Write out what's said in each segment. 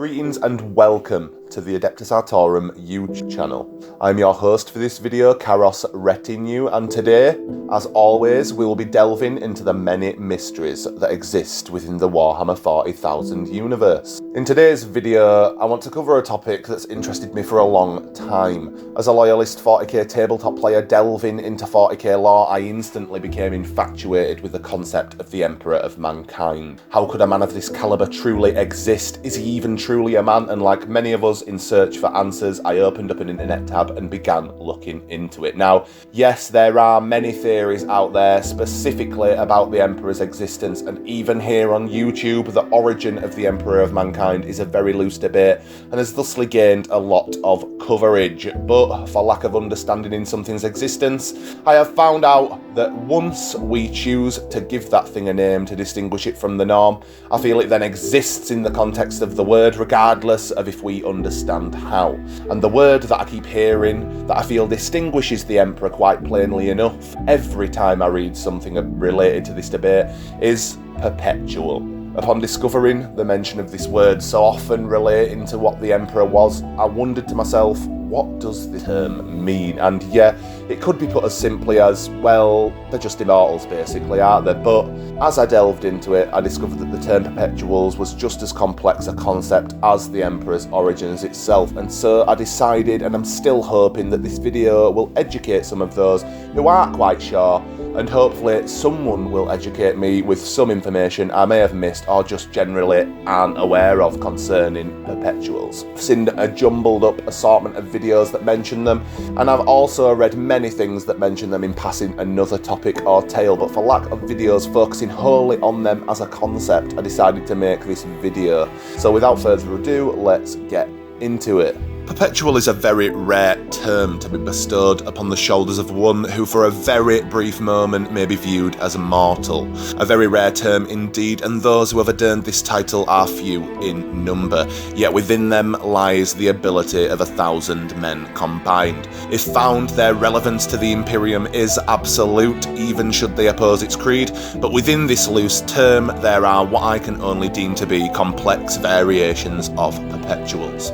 Greetings and welcome to the Adeptus Artorum YouTube channel. I'm your host for this video, Caros Retinue, and today, as always, we will be delving into the many mysteries that exist within the Warhammer 40,000 universe. In today's video, I want to cover a topic that's interested me for a long time. As a loyalist 40k tabletop player delving into 40k lore, I instantly became infatuated with the concept of the Emperor of Mankind. How could a man of this caliber truly exist? Is he even truly a man? And like many of us in search for answers, I opened up an internet tab and began looking into it. Now, yes, there are many theories out there specifically about the Emperor's existence, and even here on YouTube, the origin of the Emperor of Mankind is a very loose debate and has thusly gained a lot of coverage. But for lack of understanding in something's existence, I have found out that once we choose to give that thing a name to distinguish it from the norm, I feel it then exists in the context of the word, regardless of if we understand how. And the word that I keep hearing that I feel distinguishes the Emperor quite plainly enough every time I read something related to this debate is perpetual. Upon discovering the mention of this word so often relating to what the Emperor was, I wondered to myself, what does the term mean? And yeah, it could be put as simply as, well, they're just immortals basically, aren't they? But as I delved into it, I discovered that the term Perpetuals was just as complex a concept as the Emperor's origins itself. And so I decided, and I'm still hoping, that this video will educate some of those who aren't quite sure, and hopefully someone will educate me with some information I may have missed or just generally aren't aware of concerning Perpetuals. I've seen a jumbled up assortment of videos that mention them, and I've also read many things that mention them in passing another topic or tale, but for lack of videos focusing wholly on them as a concept, I decided to make this video. So without further ado, let's get into it. Perpetual is a very rare term to be bestowed upon the shoulders of one who for a very brief moment may be viewed as mortal. A very rare term indeed, and those who have adorned this title are few in number, yet within them lies the ability of 1,000 men combined. If found, their relevance to the Imperium is absolute, even should they oppose its creed, but within this loose term there are what I can only deem to be complex variations of Perpetuals.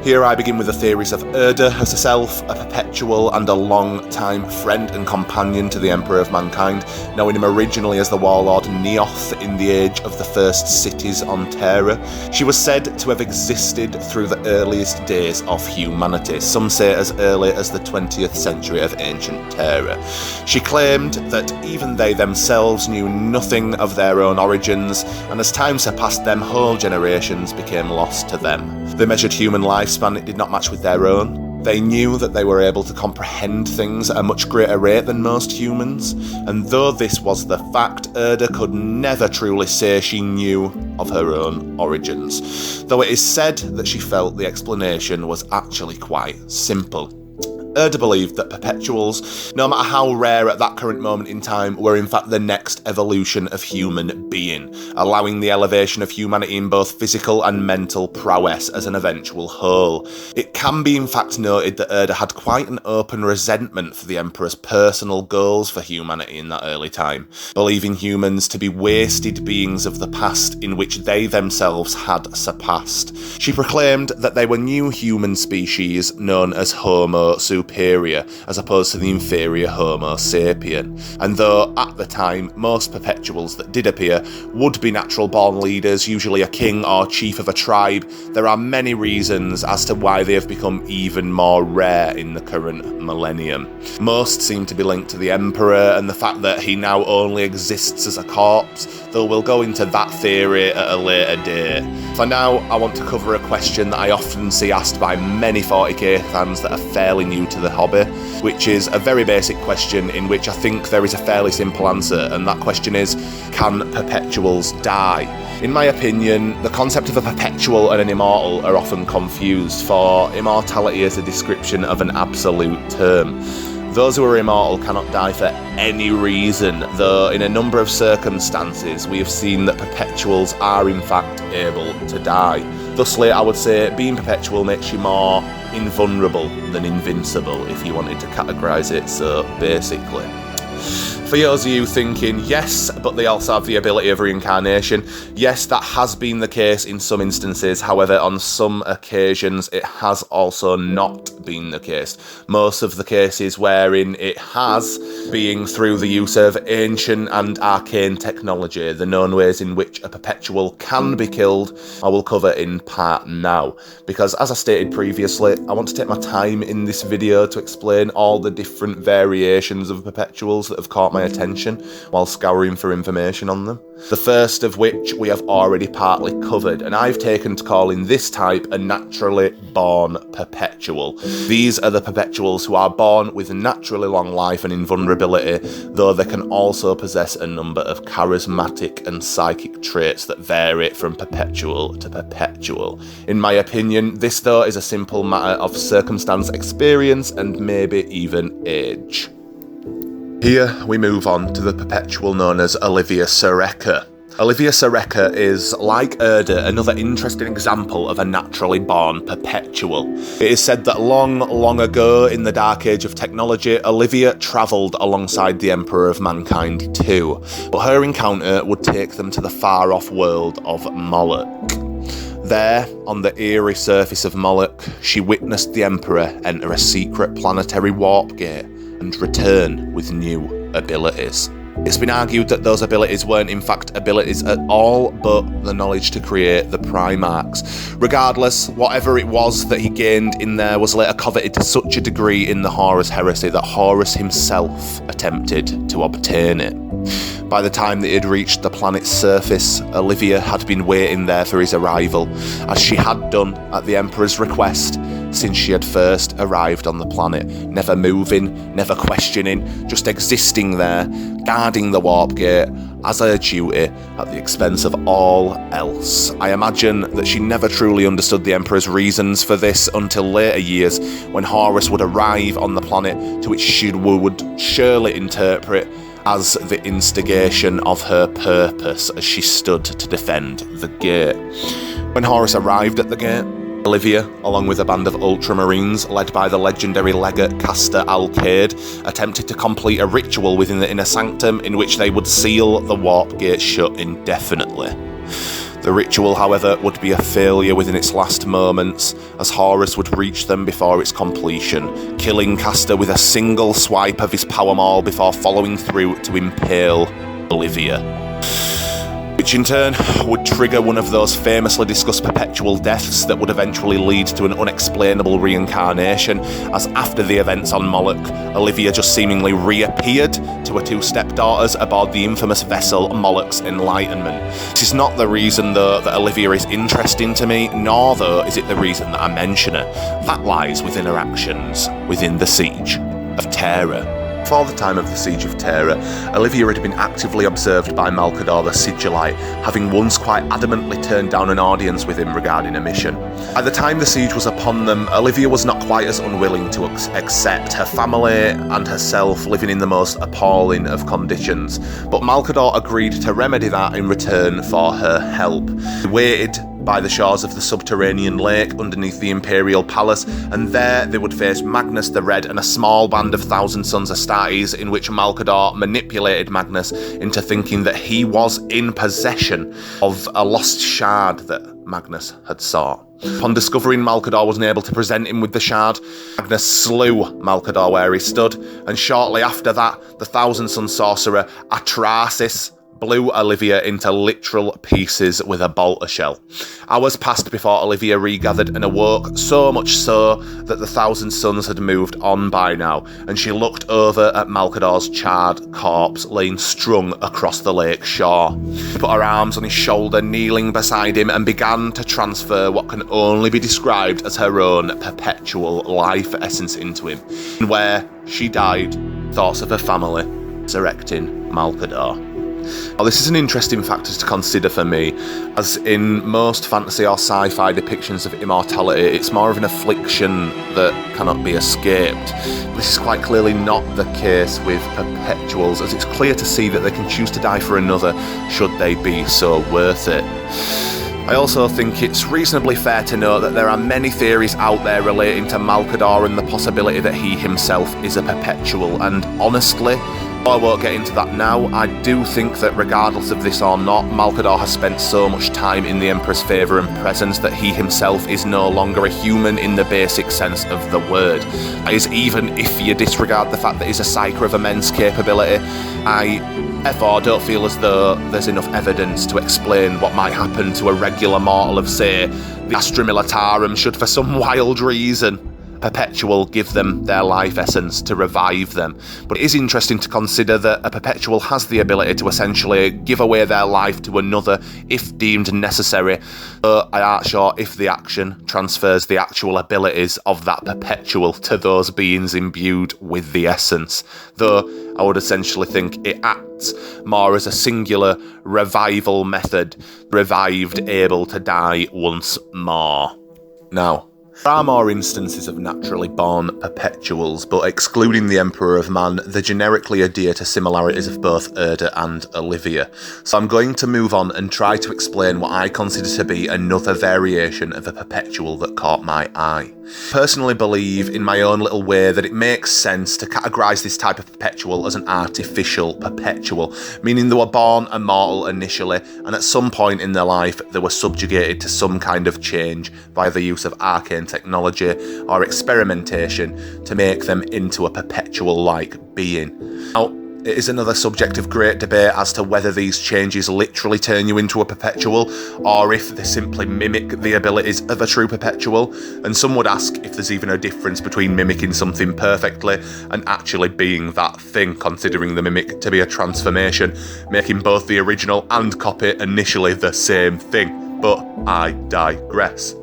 Here I begin with the theories of Erda herself, a Perpetual and a long-time friend and companion to the Emperor of Mankind, knowing him originally as the warlord Neoth in the age of the first cities on Terra. She was said to have existed through the earliest days of humanity, some say as early as the 20th century of ancient Terra. She claimed that even they themselves knew nothing of their own origins, and as time surpassed them, whole generations became lost to them. They measured human lifespan, it did not match with their own. They knew that they were able to comprehend things at a much greater rate than most humans, and though this was the fact, Erda could never truly say she knew of her own origins, though it is said that she felt the explanation was actually quite simple. Erda believed that Perpetuals, no matter how rare at that current moment in time, were in fact the next evolution of human being, allowing the elevation of humanity in both physical and mental prowess as an eventual whole. It can be in fact noted that Erda had quite an open resentment for the Emperor's personal goals for humanity in that early time, believing humans to be wasted beings of the past in which they themselves had surpassed. She proclaimed that they were new human species known as Homo superior, as opposed to the inferior Homo sapien. And though at the time most Perpetuals that did appear would be natural-born leaders, usually a king or chief of a tribe, there are many reasons as to why they have become even more rare in the current millennium. Most seem to be linked to the Emperor and the fact that he now only exists as a corpse, though we'll go into that theory at a later date. For now, I want to cover a question that I often see asked by many 40k fans that are fairly new to the hobby, which is a very basic question in which I think there is a fairly simple answer, and that question is, can Perpetuals die? In my opinion, the concept of a Perpetual and an immortal are often confused, for immortality is a description of an absolute term. Those who are immortal cannot die for any reason, though in a number of circumstances we have seen that Perpetuals are in fact able to die. Thusly, I would say being Perpetual makes you more invulnerable than invincible, if you wanted to categorise it so basically. For those of you thinking, yes, but they also have the ability of reincarnation, yes, that has been the case in some instances. However, on some occasions, it has also not been the case. Most of the cases wherein it has, being through the use of ancient and arcane technology, the known ways in which a perpetual can be killed, I will cover in part now. Because as I stated previously, I want to take my time in this video to explain all the different variations of perpetuals that have caught my attention while scouring for information on them. The first of which we have already partly covered, and I've taken to calling this type a naturally born perpetual. These are the perpetuals who are born with naturally long life and invulnerability, though they can also possess a number of charismatic and psychic traits that vary from perpetual to perpetual. In my opinion, this though is a simple matter of circumstance, experience, and maybe even age. Here we move on to the perpetual known as Olivia Sereka. Olivia Sereka is, like Erda, another interesting example of a naturally born perpetual. It is said that long, long ago in the dark age of technology, Olivia travelled alongside the Emperor of Mankind too, but her encounter would take them to the far-off world of Moloch. There, on the eerie surface of Moloch, she witnessed the Emperor enter a secret planetary warp gate and return with new abilities. It's been argued that those abilities weren't in fact abilities at all, but the knowledge to create the Trademarks. Regardless, whatever it was that he gained in there was later coveted to such a degree in the Horus heresy that Horus himself attempted to obtain it. By the time that he had reached the planet's surface, Olivia had been waiting there for his arrival, as she had done at the Emperor's request since she had first arrived on the planet, never moving, never questioning, just existing there, guarding the warp gate as her duty at the expense of all else. I imagine that she never truly understood the Emperor's reasons for this until later years, when Horus would arrive on the planet, to which she would surely interpret as the instigation of her purpose as she stood to defend the gate. When Horus arrived at the gate, Olivia, along with a band of ultramarines led by the legendary legate Castor Alcade, attempted to complete a ritual within the inner sanctum in which they would seal the warp gate shut indefinitely. The ritual, however, would be a failure within its last moments, as Horus would reach them before its completion, killing Castor with a single swipe of his power maul before following through to impale Olivia, which in turn would trigger one of those famously discussed perpetual deaths that would eventually lead to an unexplainable reincarnation, as after the events on Moloch, Olivia just seemingly reappeared to her two stepdaughters aboard the infamous vessel Moloch's Enlightenment. This is not the reason, though, that Olivia is interesting to me, nor, though, is it the reason that I mention her. That lies within her actions within the Siege of Terra. Before the time of the Siege of Terra, Olivia had been actively observed by Malcador the Sigillite, having once quite adamantly turned down an audience with him regarding a mission. At the time the siege was upon them, Olivia was not quite as unwilling to accept her family and herself living in the most appalling of conditions, but Malcador agreed to remedy that in return for her help. He waited by the shores of the subterranean lake underneath the Imperial Palace, and there they would face Magnus the Red and a small band of Thousand Sons Astartes, in which Malcador manipulated Magnus into thinking that he was in possession of a lost shard that Magnus had sought. Upon discovering Malcador wasn't able to present him with the shard, Magnus slew Malcador where he stood, and shortly after that, the Thousand Son sorcerer Atrasis blew Olivia into literal pieces with a bolter shell. Hours passed before Olivia regathered and awoke, so much so that the Thousand Sons had moved on by now, and she looked over at Malcador's charred corpse laying strung across the lake shore. She put her arms on his shoulder, kneeling beside him, and began to transfer what can only be described as her own perpetual life essence into him. And where she died, thoughts of her family resurrecting Malcador. Now, this is an interesting factor to consider for me, as in most fantasy or sci-fi depictions of immortality, it's more of an affliction that cannot be escaped. This is quite clearly not the case with Perpetuals, as it's clear to see that they can choose to die for another should they be so worth it. I also think it's reasonably fair to note that there are many theories out there relating to Malcador and the possibility that he himself is a Perpetual, and honestly, I won't get into that now. I do think that regardless of this or not, Malcador has spent so much time in the Emperor's favour and presence that he himself is no longer a human in the basic sense of the word. That is, even if you disregard the fact that he's a psyker of immense capability, I therefore don't feel as though there's enough evidence to explain what might happen to a regular mortal of, say, the Astra Militarum should for some wild reason Perpetual give them their life essence to revive them. But it is interesting to consider that a Perpetual has the ability to essentially give away their life to another if deemed necessary, but I aren't sure if the action transfers the actual abilities of that Perpetual to those beings imbued with the essence, though I would essentially think it acts more as a singular revival method, revived able to die once more. Now, there are more instances of naturally born Perpetuals, but excluding the Emperor of Man, they generically adhere to similarities of both Erda and Olivia. So I'm going to move on and try to explain what I consider to be another variation of a Perpetual that caught my eye. I personally believe, in my own little way, that it makes sense to categorise this type of Perpetual as an artificial Perpetual, meaning they were born immortal initially, and at some point in their life they were subjugated to some kind of change by the use of arcane technology or experimentation to make them into a Perpetual-like being. Now, it is another subject of great debate as to whether these changes literally turn you into a Perpetual, or if they simply mimic the abilities of a true Perpetual, and some would ask if there's even a difference between mimicking something perfectly and actually being that thing, considering the mimic to be a transformation, making both the original and copy initially the same thing, but I digress.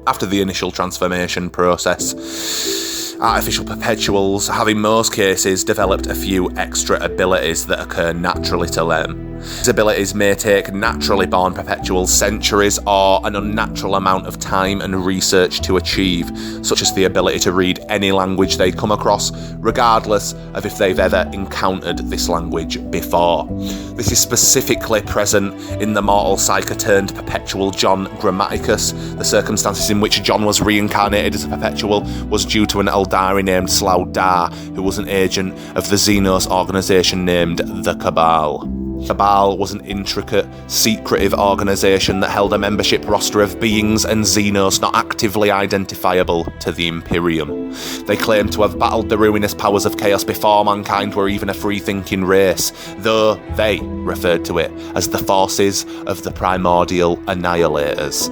After the initial transformation process, artificial Perpetuals have in most cases developed a few extra abilities that occur naturally to them. These abilities may take naturally born Perpetuals centuries or an unnatural amount of time and research to achieve, such as the ability to read any language they come across, regardless of if they've ever encountered this language before. This is specifically present in the mortal psyker turned Perpetual John Grammaticus. The circumstances in which John was reincarnated as a Perpetual was due to an Eldari named Slough Dar, who was an agent of the Xenos organisation named the Cabal. Cabal was an intricate, secretive organisation that held a membership roster of beings and Xenos not actively identifiable to the Imperium. They claimed to have battled the ruinous powers of chaos before mankind were even a free-thinking race, though they referred to it as the forces of the primordial annihilators.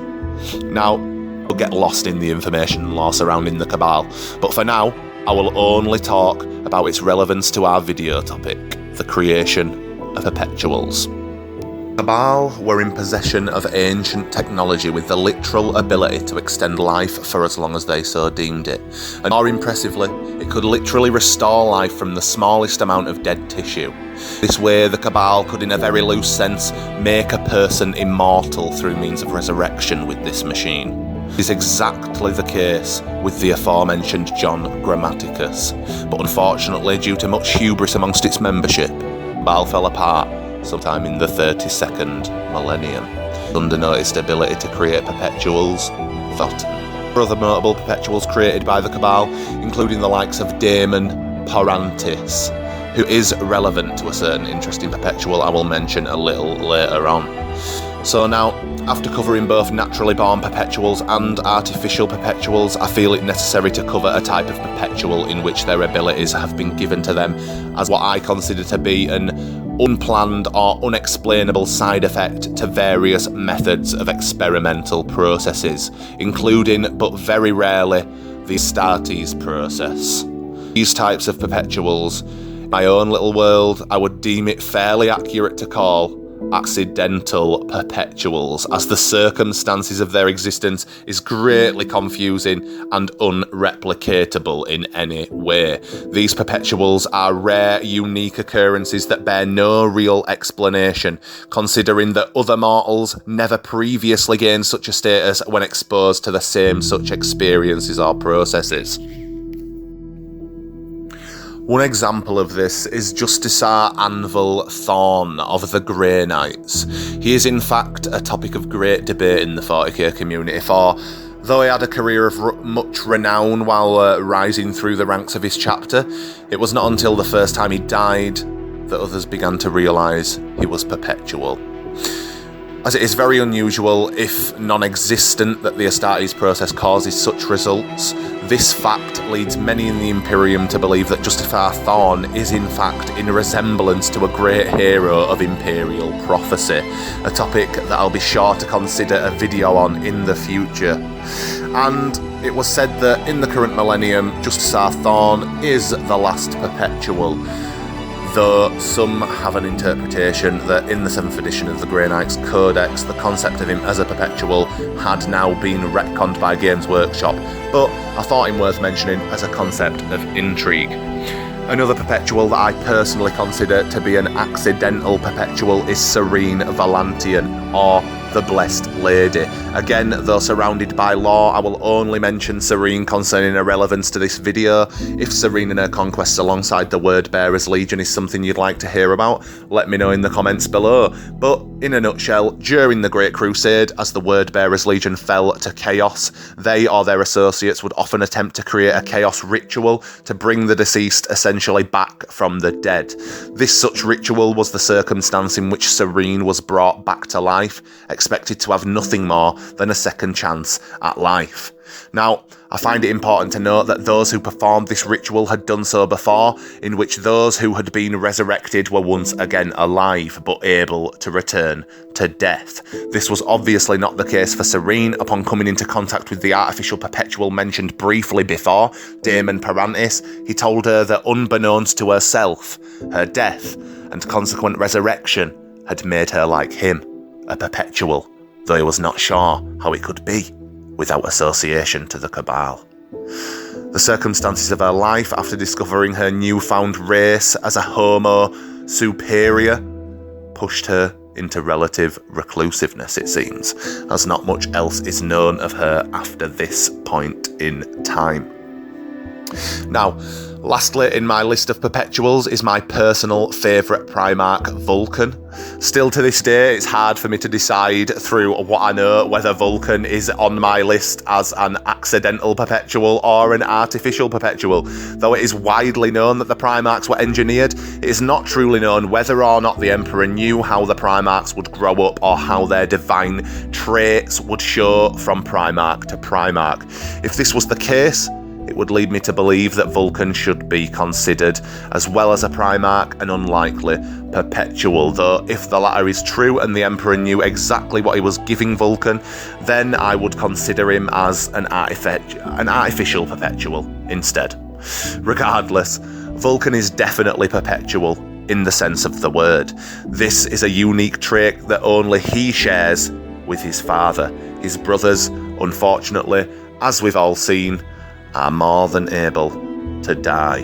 Now, we'll get lost in the information law surrounding the Cabal, but for now, I will only talk about its relevance to our video topic, the creation of Perpetuals. Cabal were in possession of ancient technology with the literal ability to extend life for as long as they so deemed it. And more impressively, it could literally restore life from the smallest amount of dead tissue. This way, the Cabal could, in a very loose sense, make a person immortal through means of resurrection with this machine. This is exactly the case with the aforementioned John Grammaticus, but unfortunately, due to much hubris amongst its membership, Cabal fell apart sometime in the 32nd millennium. Under noticed ability to create Perpetuals, forgotten. Other notable Perpetuals created by the Cabal, including the likes of Daemon Porantis, who is relevant to a certain interesting Perpetual I will mention a little later on. So now, after covering both naturally born Perpetuals and artificial Perpetuals, I feel it necessary to cover a type of Perpetual in which their abilities have been given to them as what I consider to be an unplanned or unexplainable side effect to various methods of experimental processes, including, but very rarely, the Astartes process. These types of Perpetuals, in my own little world, I would deem it fairly accurate to call accidental Perpetuals, as the circumstances of their existence is greatly confusing and unreplicatable in any way. These Perpetuals are rare, unique occurrences that bear no real explanation, considering that other mortals never previously gained such a status when exposed to the same such experiences or processes. One example of this is Justicar Anvil Thorn of the Grey Knights. He is in fact a topic of great debate in the 40k community, for though he had a career of much renown while rising through the ranks of his chapter, it was not until the first time he died that others began to realise he was perpetual. As it is very unusual, if non-existent, that the Astartes process causes such results, this fact leads many in the Imperium to believe that Justifier Thorn is in fact in resemblance to a great hero of Imperial prophecy, a topic that I'll be sure to consider a video on in the future. And it was said that in the current millennium, Justifier Thorn is the last Perpetual, though some have an interpretation that in the 7th edition of the Grey Knights Codex, the concept of him as a Perpetual had now been retconned by Games Workshop, but I thought him worth mentioning as a concept of intrigue. Another Perpetual that I personally consider to be an accidental Perpetual is Serene Valantian, or the Blessed Lady. Again, though surrounded by lore, I will only mention Serene concerning her relevance to this video. If Serene and her conquests alongside the Wordbearers Legion is something you'd like to hear about, let me know in the comments below. But in a nutshell, during the Great Crusade, as the Wordbearers Legion fell to chaos, they or their associates would often attempt to create a chaos ritual to bring the deceased essentially back from the dead. This such ritual was the circumstance in which Serene was brought back to life, expected to have nothing more than a second chance at life. Now, I find it important to note that those who performed this ritual had done so before, in which those who had been resurrected were once again alive, but able to return to death. This was obviously not the case for Serene upon coming into contact with the artificial Perpetual mentioned briefly before, Daemon Parantis. He told her that unbeknownst to herself, her death and consequent resurrection had made her like him, a Perpetual, though he was not sure how it could be without association to the Cabal. The circumstances of her life after discovering her newfound race as a Homo superior pushed her into relative reclusiveness, it seems, as not much else is known of her after this point in time. Now, lastly in my list of Perpetuals is my personal favourite Primarch, Vulcan. Still to this day, it's hard for me to decide through what I know whether Vulcan is on my list as an accidental Perpetual or an artificial Perpetual. Though it is widely known that the Primarchs were engineered, it is not truly known whether or not the Emperor knew how the Primarchs would grow up or how their divine traits would show from Primarch to Primarch. If this was the case, it would lead me to believe that Vulcan should be considered, as well as a Primarch, an unlikely Perpetual, though if the latter is true and the Emperor knew exactly what he was giving Vulcan, then I would consider him as an artificial Perpetual instead. Regardless, Vulcan is definitely Perpetual in the sense of the word. This is a unique trait that only he shares with his father. His brothers, unfortunately, as we've all seen, are more than able to die.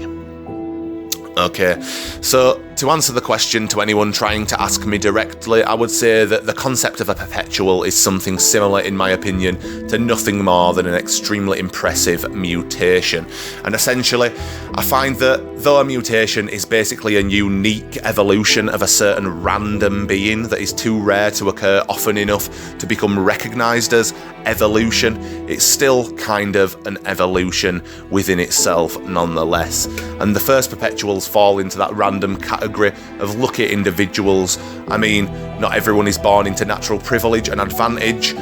Okay, so to answer the question to anyone trying to ask me directly, I would say that the concept of a Perpetual is something similar, in my opinion, to nothing more than an extremely impressive mutation. And essentially, I find that though a mutation is basically a unique evolution of a certain random being that is too rare to occur often enough to become recognised as evolution, it's still kind of an evolution within itself nonetheless. And the first Perpetuals fall into that random category of lucky individuals. I mean, not everyone is born into natural privilege and advantage.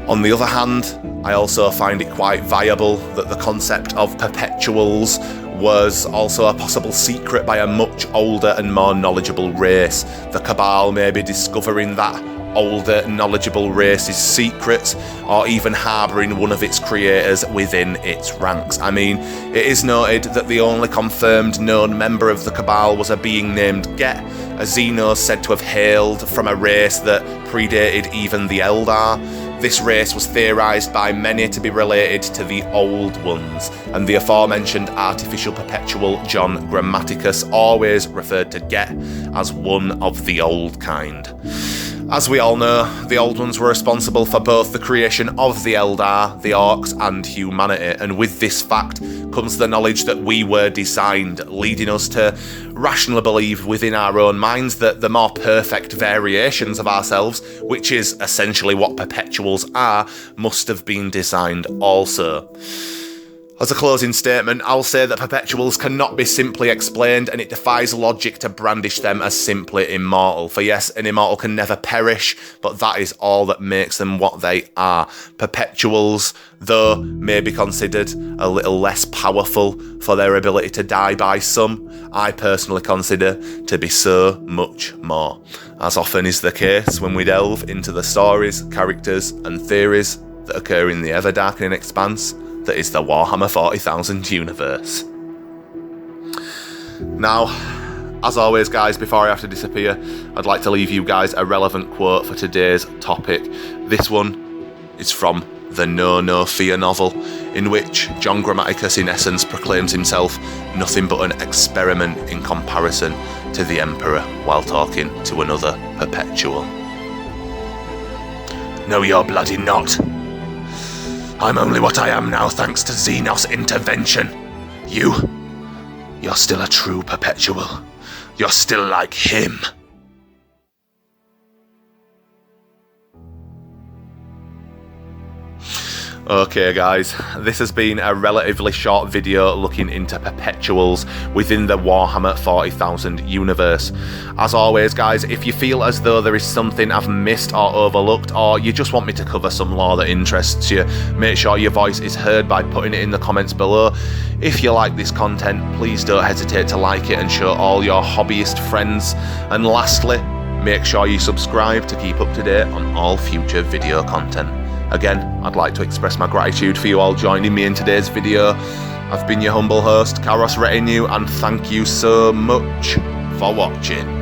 On the other hand, I also find it quite viable that the concept of Perpetuals was also a possible secret by a much older and more knowledgeable race. The Cabal may be discovering that older, knowledgeable race's secrets, or even harbouring one of its creators within its ranks. I mean, it is noted that the only confirmed known member of the Cabal was a being named Get, a Xenos said to have hailed from a race that predated even the Eldar. This race was theorised by many to be related to the Old Ones, and the aforementioned artificial Perpetual John Grammaticus always referred to Get as one of the old kind. As we all know, the Old Ones were responsible for both the creation of the Eldar, the Orcs, and humanity, and with this fact comes the knowledge that we were designed, leading us to rationally believe within our own minds that the more perfect variations of ourselves, which is essentially what Perpetuals are, must have been designed also. As a closing statement, I'll say that Perpetuals cannot be simply explained, and it defies logic to brandish them as simply immortal. For yes, an immortal can never perish, but that is all that makes them what they are. Perpetuals, though, may be considered a little less powerful for their ability to die by some, I personally consider to be so much more. As often is the case when we delve into the stories, characters, and theories that occur in the ever-darkening expanse that is the Warhammer 40,000 universe. Now, as always guys, before I have to disappear, I'd like to leave you guys a relevant quote for today's topic. This one is from the No Fear novel, in which John Grammaticus in essence proclaims himself nothing but an experiment in comparison to the Emperor while talking to another Perpetual. No, you're bloody not. I'm only what I am now thanks to Xenos' intervention. You're still a true Perpetual. You're still like him. Okay guys, this has been a relatively short video looking into Perpetuals within the Warhammer 40,000 universe. As always guys, if you feel as though there is something I've missed or overlooked, or you just want me to cover some lore that interests you, make sure your voice is heard by putting it in the comments below. If you like this content, please don't hesitate to like it and show all your hobbyist friends. And lastly, make sure you subscribe to keep up to date on all future video content. Again, I'd like to express my gratitude for you all joining me in today's video. I've been your humble host, Caros Retinue, and thank you so much for watching.